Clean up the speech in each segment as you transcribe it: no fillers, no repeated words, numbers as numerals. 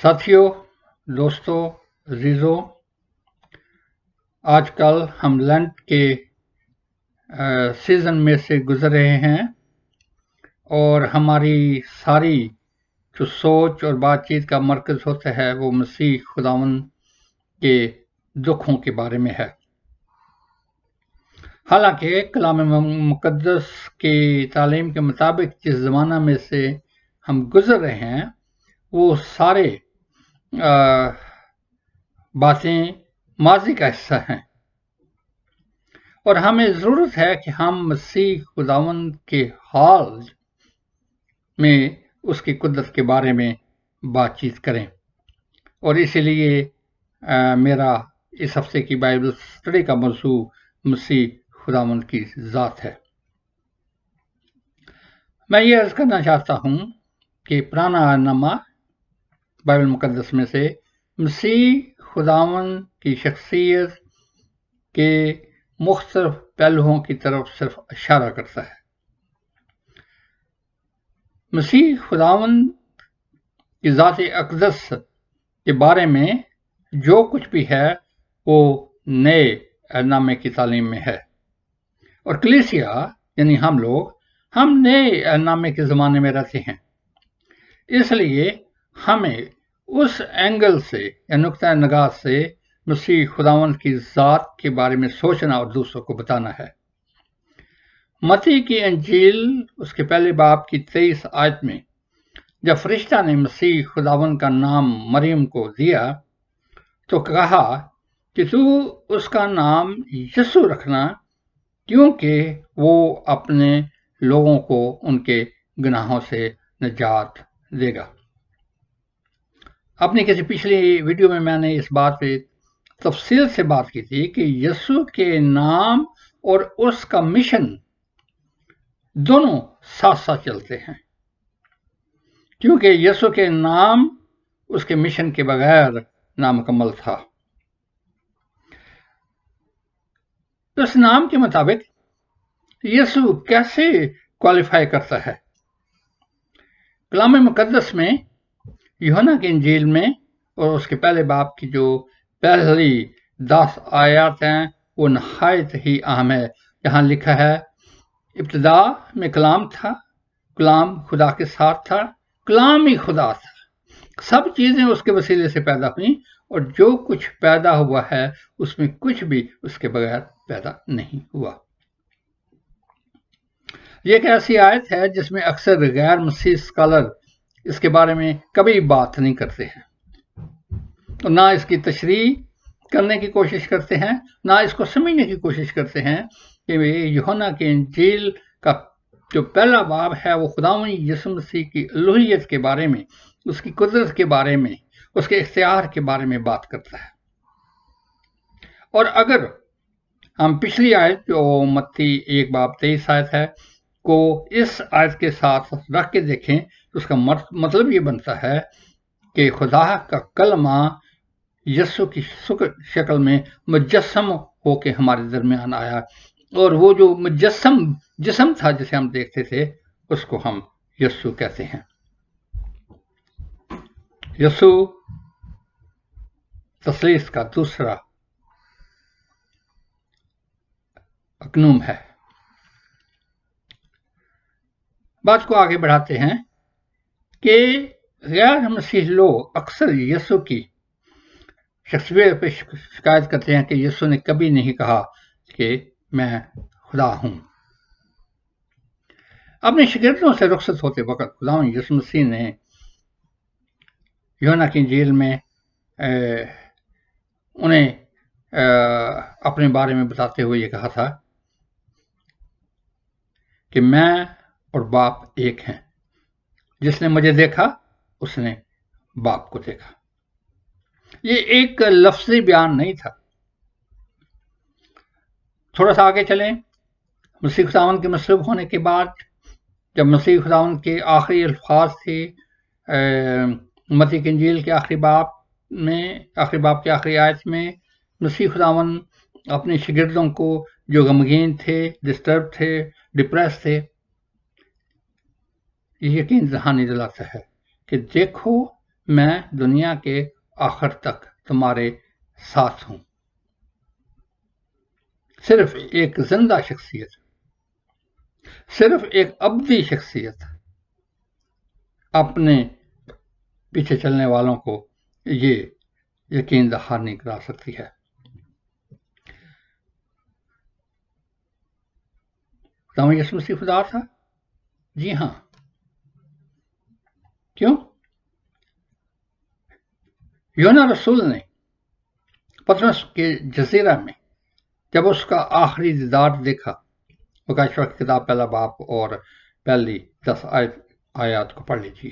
ساتھیوں، دوستوں، عزیزوں، آج کل ہم لینٹ کے سیزن میں سے گزر رہے ہیں اور ہماری ساری جو سوچ اور بات چیت کا مرکز ہوتا ہے وہ مسیح خداوند کے دکھوں کے بارے میں ہے۔ حالانکہ کلام مقدس کی تعلیم کے مطابق جس زمانہ میں سے ہم گزر رہے ہیں وہ سارے باتیں ماضی کا حصہ ہیں، اور ہمیں ضرورت ہے کہ ہم مسیح خداوند کے حال میں اس کی قدرت کے بارے میں بات چیت کریں۔ اور اسی لیے میرا اس ہفتے کی بائبل اسٹڈی کا موضوع مسیح خداوند کی ذات ہے۔ میں یہ عرض کرنا چاہتا ہوں کہ پرانا نامہ بائبل مقدس میں سے مسیح خداوند کی شخصیت کے مختلف پہلوؤں کی طرف صرف اشارہ کرتا ہے۔ مسیح خداوند کی ذات اقدس کے بارے میں جو کچھ بھی ہے وہ نئے نامے کی تعلیم میں ہے، اور کلیسیا یعنی ہم نئے نامے کے زمانے میں رہتے ہیں۔ اس لیے ہمیں اس اینگل سے یا نقطہ نگاہ سے مسیح خداوند کی ذات کے بارے میں سوچنا اور دوسروں کو بتانا ہے۔ متی کی انجیل اس کے پہلے باب کی 23 آیت میں جب فرشتہ نے مسیح خداوند کا نام مریم کو دیا تو کہا کہ تو اس کا نام یسوع رکھنا، کیونکہ وہ اپنے لوگوں کو ان کے گناہوں سے نجات دے گا۔ اپنی کسی پچھلی ویڈیو میں نے اس بات پہ تفصیل سے بات کی تھی کہ یسوع کے نام اور اس کا مشن دونوں ساتھ ساتھ چلتے ہیں، کیونکہ یسوع کے نام اس کے مشن کے بغیر نامکمل تھا۔ اس نام کے مطابق یسوع کیسے کوالیفائی کرتا ہے؟ کلام مقدس میں یوحنا کی انجیل میں اور اس کے پہلے باب کی جو پہلی 10 آیات ہیں وہ نہایت ہی اہم ہے۔ یہاں لکھا ہے، ابتدا میں کلام تھا، کلام خدا کے ساتھ تھا، کلام ہی خدا تھا، سب چیزیں اس کے وسیلے سے پیدا ہوئیں، اور جو کچھ پیدا ہوا ہے اس میں کچھ بھی اس کے بغیر پیدا نہیں ہوا۔ یہ ایک ایسی آیت ہے جس میں اکثر غیر مسیحی اسکالر اس کے بارے میں کبھی بات نہیں کرتے ہیں، اور نہ اس کی تشریح کرنے کی کوشش کرتے ہیں، نہ اس کو سمجھنے کی کوشش کرتے ہیں کہ یوحنا کی انجیل کا جو پہلا باب ہے وہ خداوند یسوع مسیح کی الوہیت کے بارے میں، اس کی قدرت کے بارے میں، اس کے اختیار کے بارے میں بات کرتا ہے۔ اور اگر ہم پچھلی آیت جو متی 1 باب 23 آیت ہے کو اس آیت کے ساتھ رکھ کے دیکھیں تو اس کا مطلب یہ بنتا ہے کہ خدا کا کلمہ یسوع کی شکل میں مجسم ہو کے ہمارے درمیان آیا، اور وہ جو مجسم جسم تھا جسے ہم دیکھتے تھے اس کو ہم یسوع کہتے ہیں۔ یسوع تثلیث کا دوسرا اکنوم ہے۔ بات کو آگے بڑھاتے ہیں کہ غیر مسیح لوگ اکثر یسوع کی شخصیت پہ شکایت کرتے ہیں کہ یسوع نے کبھی نہیں کہا کہ میں خدا ہوں۔ اپنے شاگردوں سے رخصت ہوتے وقت خداوند یسوع مسیح نے یوحنا کی انجیل میں انہیں اپنے بارے میں بتاتے ہوئے یہ کہا تھا کہ میں اور باپ ایک ہیں، جس نے مجھے دیکھا اس نے باپ کو دیکھا۔ یہ ایک لفظی بیان نہیں تھا۔ تھوڑا سا آگے چلیں، مسیح خداوند کے مصلوب ہونے کے بعد جب مسیح خداوند کے آخری الفاظ تھے متی کی انجیل کے آخری باب کی آخری آیت میں، مسیح خداوند اپنے شاگردوں کو جو غمگین تھے، ڈسٹرب تھے، ڈپریس تھے، یہ یقین دہانی دلاتا ہے کہ دیکھو میں دنیا کے آخر تک تمہارے ساتھ ہوں۔ صرف ایک زندہ شخصیت، صرف ایک ابدی شخصیت اپنے پیچھے چلنے والوں کو یہ یقین دہانی نہیں کرا سکتی ہے۔ خداوند یسوع مسیح خدا تھا؟ جی ہاں۔ کیوں؟ یونا رسول نے پطرس کے جزیرہ میں جب اس کا آخری دیدار دیکھا، مکاشفہ کی کتاب پہلا باب اور پہلی 10 آیات کو پڑھ لیجیے،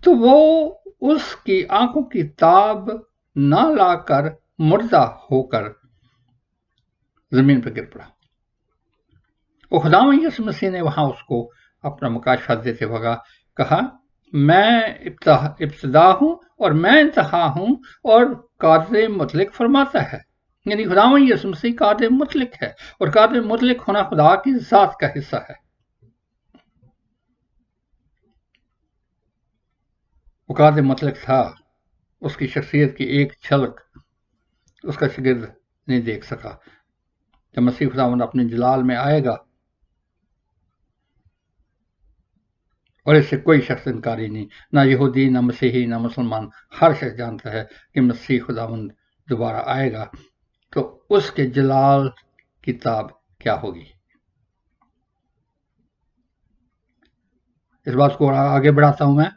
تو وہ اس کی آنکھوں کی تاب نہ لا کر مردہ ہو کر زمین پر گر پڑا۔ اور خداوند یسوع مسیح نے وہاں اس کو اپنا مکاشفہ دیتے ہوئے کہا، میں ابتدا ہوں اور میں انتہا ہوں، اور قادر مطلق فرماتا ہے۔ یعنی خداوند یسوع مسیح قادر مطلق ہے، اور قادر مطلق ہونا خدا کی ذات کا حصہ ہے۔ وہ قادر مطلق تھا، اس کی شخصیت کی ایک جھلک اس کا شاگرد نہیں دیکھ سکا۔ جب مسیح خداوند اپنے جلال میں آئے گا، اور اس سے کوئی شخص انکاری نہیں، نہ یہودی، نہ مسیحی، نہ مسلمان، ہر شخص جانتا ہے کہ مسیح خداوند دوبارہ آئے گا تو اس کے جلال کی تاب کیا ہوگی۔ اس بات کو آگے بڑھاتا ہوں میں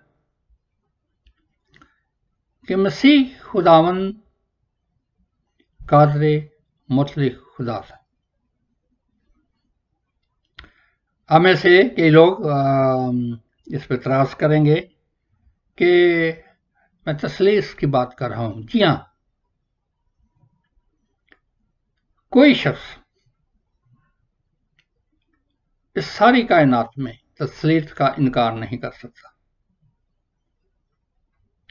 کہ مسیح خداوند قادر مطلق خدا تھا۔ ہمیں سے کئی لوگ اس پہ اعتراض کریں گے کہ میں تثلیث کی بات کر رہا ہوں۔ جی ہاں، کوئی شخص اس ساری کائنات میں تثلیث کا انکار نہیں کر سکتا۔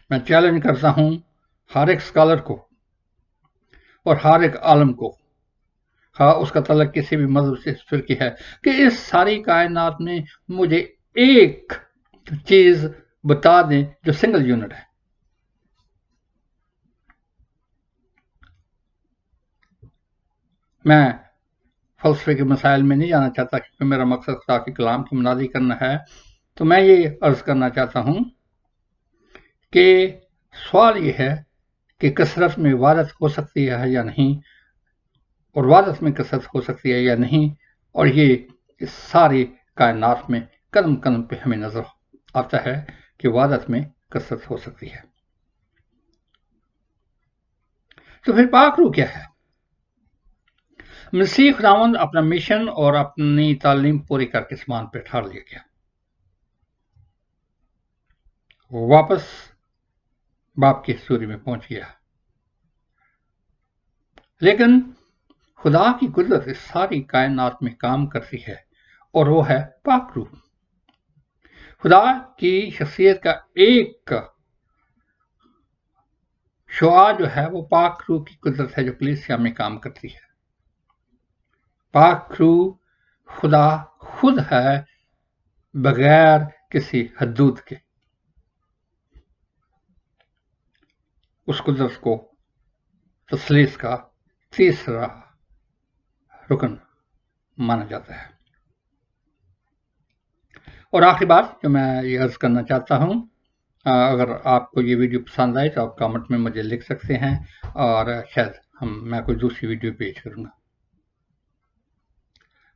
میں چیلنج کرتا ہوں ہر ایک اسکالر کو اور ہر ایک عالم کو، اس کا تعلق کسی بھی مذہب سے فرقی ہے، کہ اس ساری کائنات میں مجھے ایک چیز بتا دیں جو سنگل یونٹ ہے۔ میں فلسفے کے مسائل میں نہیں جانا چاہتا کیونکہ میرا مقصد خدا کے کلام کی مناظری کرنا ہے، تو میں یہ عرض کرنا چاہتا ہوں کہ سوال یہ ہے کہ کثرت میں وحدت ہو سکتی ہے یا نہیں، اور وحدت میں کثرت ہو سکتی ہے یا نہیں، اور یہ اس ساری کائنات میں قدم قدم پہ ہمیں نظر آتا ہے کہ وحدت میں کثرت ہو سکتی ہے۔ تو پھر پاک روح کیا ہے؟ مسیح خداوند اپنا مشن اور اپنی تعلیم پوری کر کے اسمان پہ ٹھہر لیا گیا، وہ واپس باپ کی حضوری میں پہنچ گیا، لیکن خدا کی قدرت اس ساری کائنات میں کام کرتی ہے، اور وہ ہے پاک روح۔ خدا کی شخصیت کا ایک شعاع جو ہے وہ پاک روح کی قدرت ہے جو کلیسیا میں کام کرتی ہے۔ پاک روح خدا خود ہے، بغیر کسی حدود کے۔ اس قدرت کو تثلیث کا تیسرا رکن مانا جاتا ہے۔ اور آخری بات جو میں یہ عرض کرنا چاہتا ہوں، اگر آپ کو یہ ویڈیو پسند آئے تو آپ کامنٹ میں مجھے لکھ سکتے ہیں، اور شاید میں کوئی دوسری ویڈیو پیش کروں گا۔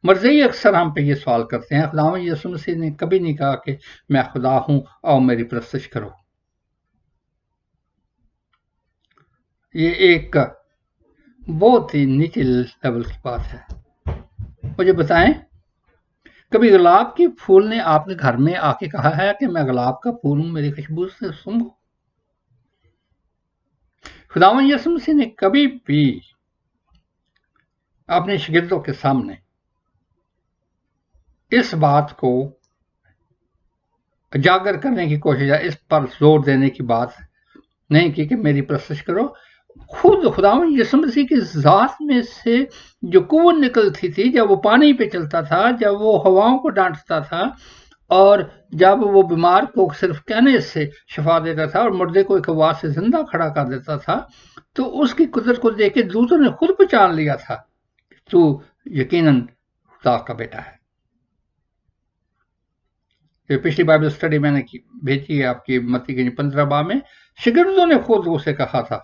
مرضی اکثر ہم پہ یہ سوال کرتے ہیں، خداوند یسوع مسیح نے کبھی نہیں کہا کہ میں خدا ہوں اور میری پرستش کرو۔ یہ ایک بہت ہی نیچے لیول کی بات ہے۔ مجھے بتائیں، کبھی گلاب کے پھول نے آپ کے گھر میں آ کے کہا ہے کہ میں گلاب کا پھول ہوں، میری خوشبو سے سونگھو؟ خداوند یسوع مسیح نے کبھی بھی اپنے شاگردوں کے سامنے اس بات کو اجاگر کرنے کی کوشش ہے، اس پر زور دینے کی بات نہیں کی کہ میری پرستش کرو۔ خود خداوند یسوع مسیح کی ذات میں سے جو قوت نکلتی تھی جب وہ پانی پہ چلتا تھا، جب وہ ہواؤں کو ڈانٹتا تھا، اور جب وہ بیمار کو صرف کہنے سے شفا دیتا تھا اور مردے کو ایک آواز سے زندہ کھڑا کر دیتا تھا، تو اس کی قدرت کو دیکھ کے دوسروں نے خود پہچان لیا تھا کہ تو یقیناً خدا کا بیٹا ہے۔ یہ پچھلی بائبل سٹڈی میں نے بھیجی ہے آپ کی متی کی 15 باب میں، شاگردوں نے خود اسے کہا تھا،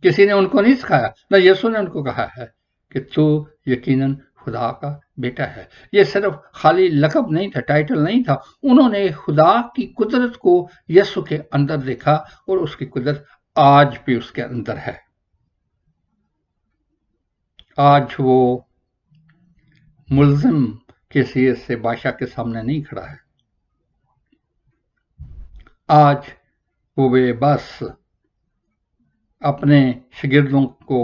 کسی نے ان کو نہیں سکھایا، نہ یسوع نے ان کو کہا ہے کہ تو یقیناً خدا کا بیٹا ہے۔ یہ صرف خالی لقب نہیں تھا، ٹائٹل نہیں تھا، انہوں نے خدا کی قدرت کو یسوع کے اندر دیکھا اور اس کی قدرت آج بھی اس کے اندر ہے۔ آج وہ ملزم کی حیثیت سے بادشاہ کے سامنے نہیں کھڑا ہے، آج وہ بے بس اپنے شاگردوں کو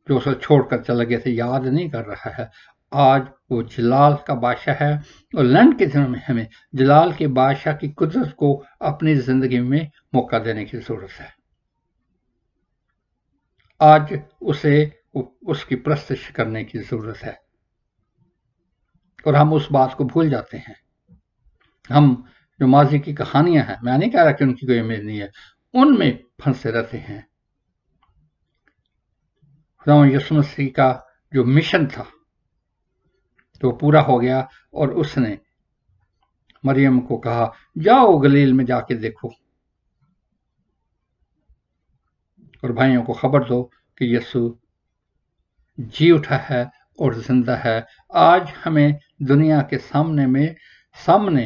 جو اسے چھوڑ کر چلا گیا تھا یاد نہیں کر رہا ہے، آج وہ جلال کا بادشاہ ہے، اور لینڈ کے دنوں میں ہمیں جلال کے بادشاہ کی قدرت کو اپنی زندگی میں موقع دینے کی ضرورت ہے۔ آج اسے اس کی پرستش کرنے کی ضرورت ہے، اور ہم اس بات کو بھول جاتے ہیں۔ ہم جو ماضی کی کہانیاں ہیں، میں نہیں کہہ رہا کہ ان کی کوئی اہمیت نہیں ہے، ان میں پھنسے رہتے ہیں۔ خدا یسوع مسیح کا جو مشن تھا تو پورا ہو گیا، اور اس نے مریم کو کہا جاؤ گلیل میں جا کے دیکھو اور بھائیوں کو خبر دو کہ یسوع جی اٹھا ہے اور زندہ ہے۔ آج ہمیں دنیا کے سامنے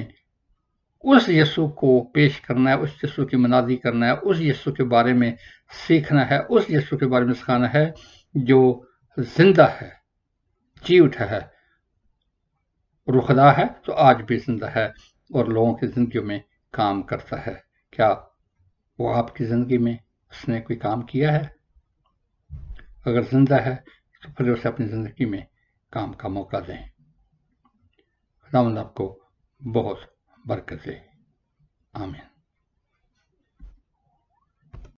اس یسوع کو پیش کرنا ہے، اس یسوع کی منادی کرنا ہے، اس یسوع کے بارے میں سیکھنا ہے، اس یسوع کے بارے میں سکھانا ہے جو زندہ ہے، جی اٹھا ہے، اور وہ خدا ہے تو آج بھی زندہ ہے اور لوگوں کی زندگیوں میں کام کرتا ہے۔ کیا وہ آپ کی زندگی میں اس نے کوئی کام کیا ہے؟ اگر زندہ ہے تو پھر اسے اپنی زندگی میں کام کا موقع دیں۔ خداوند آپ کو بہت برکت دے۔ آمین۔